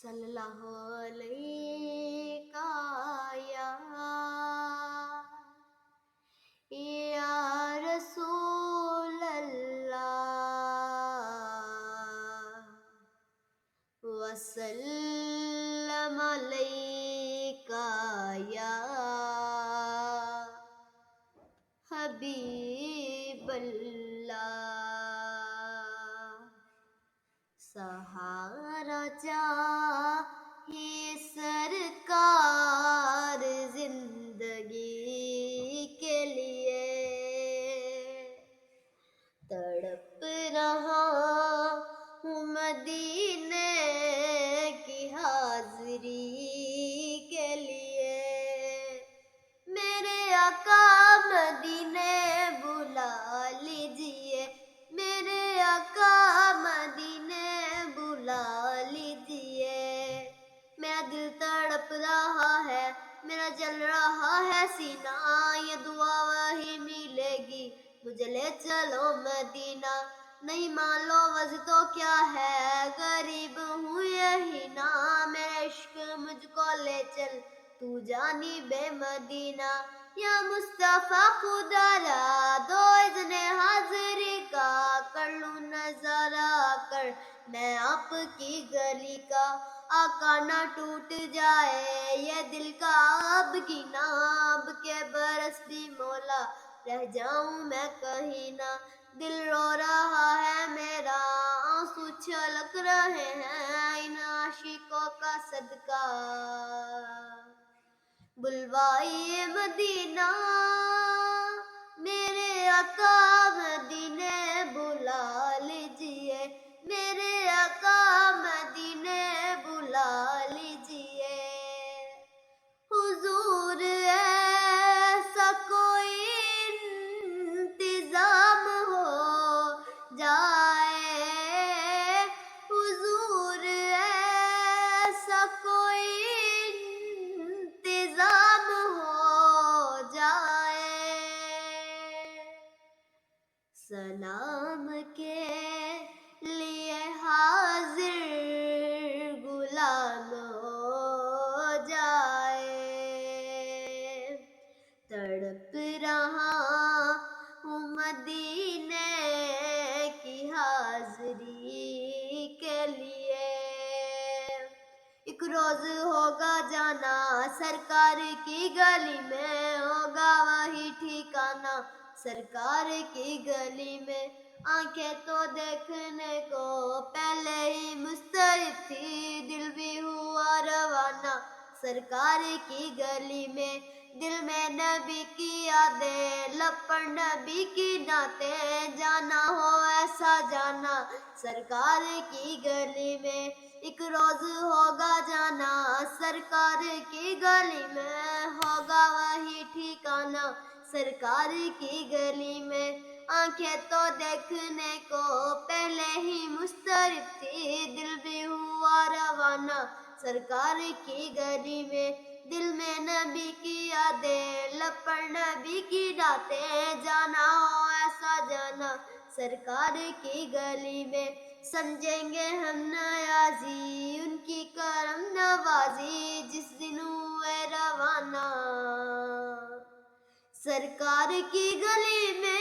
صلی اللہ علیہ یا رسول اللہ وسلم علیکہ یا حبیب اللہ سہارا چاہیے سرکار زندگی کے لیے تڑپ رہا ہوں مدینے کی حاضری کے لیے میرے آقا مدینے بلا لیجئے میرے آقا مدینے بلا لیجئے میرا دل تڑپ رہا ہے میرا جل رہا ہے سینہ یہ دعا وہی ملے گی مجھے لے چلو مدینہ نہیں مان لو وز تو کیا ہے غریب ہوں یہی نا میرے عشق مجھ کو لے چل تو جانب مدینہ یا مصطفیٰ خدا را دو اذن حاضری کا کر لوں نظارہ کر میں آپ کی گلی کا آقا نہ ٹوٹ جائے یہ دل کا اب کی ناب کے برس دی مولا رہ جاؤں میں کہیں نہ دل رو رہا ہے میرا آنسو چھلک رہے ہیں ان عاشقوں کا صدقہ بلوائیے مدینہ میرے آقا مدینے بلا لیجئے میرے آقا مدینے بلا لیجئے حضور ایسا کوئی انتظام ہو جائے حضور ایسا کوئی انتظام ہو جائے سلام کے لیے حاضر غلام ہو جائے تڑپ رہا ہوں مدینے کی حاضری کے لیے ایک روز ہوگا جانا سرکار کی گلی میں ہوگا وہی ٹھکانہ سرکار کی گلی میں آنکھیں تو دیکھنے کو پہلے ہی مستعد تھی دل بھی ہوا روانہ سرکار کی گلی میں دل میں نبی کی یادیں لب پر نبی کی نعتیں جانا ہو ایسا جانا سرکار کی گلی میں ایک روز ہوگا جانا سرکار کی گلی میں ہوگا وہی ٹھکانہ سرکار کی گلی میں آنکھیں تو دیکھنے کو پہلے ہی مستعد تھی دل بھی ہوا روانہ سرکار کی گلی میں دل میں نبی کی یادیں لب پر نبی کی نعتیں جانا ہو ایسا جانا سرکار کی گلی میں سمجھیں گے ہم نیازی ان کی کرم نوازی جس دن ہوئے روانہ سرکار کی گلی میں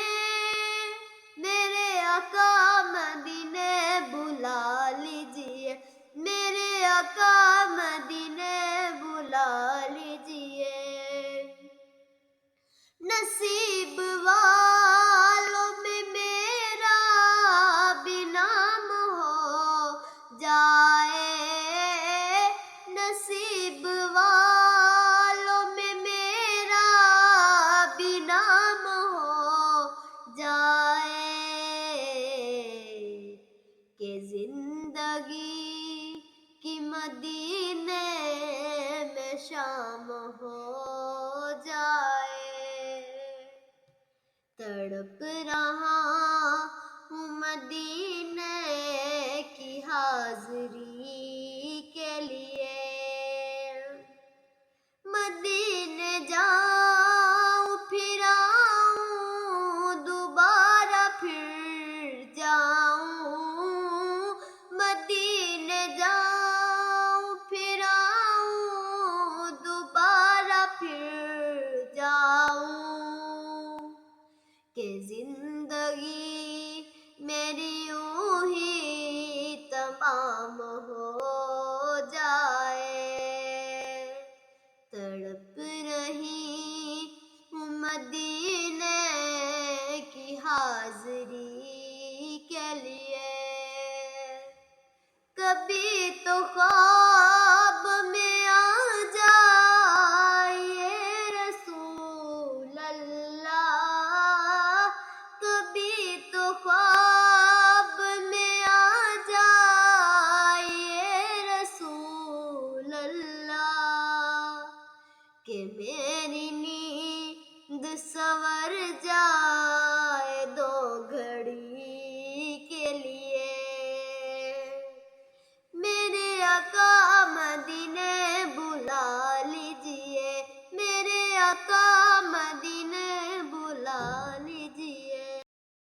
میرے آقا مدینے بلا لیجئے میرے آقا مدینے بلا لیجئے نصیب والوں میں میرا بھی نام ہو جائے نصیب والوں میں میرا بھی نام ہو جائے کہ زندگی کی مدینے میں شام ہو جائے تڑپ رہا ہوں مدینے کی حاضری کے لیے مدینے جاؤں پھر آؤں دوبارہ پھر جاؤں مدینے جاؤں ہو جائے. تڑپ رہی ہوں مدینے کی حاضری کے لیے. کبھی تو خواب میں آ جائے رسول اللہ، کبھی تو خواب میں آ جائے رسول اللہ، کہ میری نیند سنور جائے دو گھڑی کے لیے. میرے آقا مدینے بلا لیجئے، میرے آقا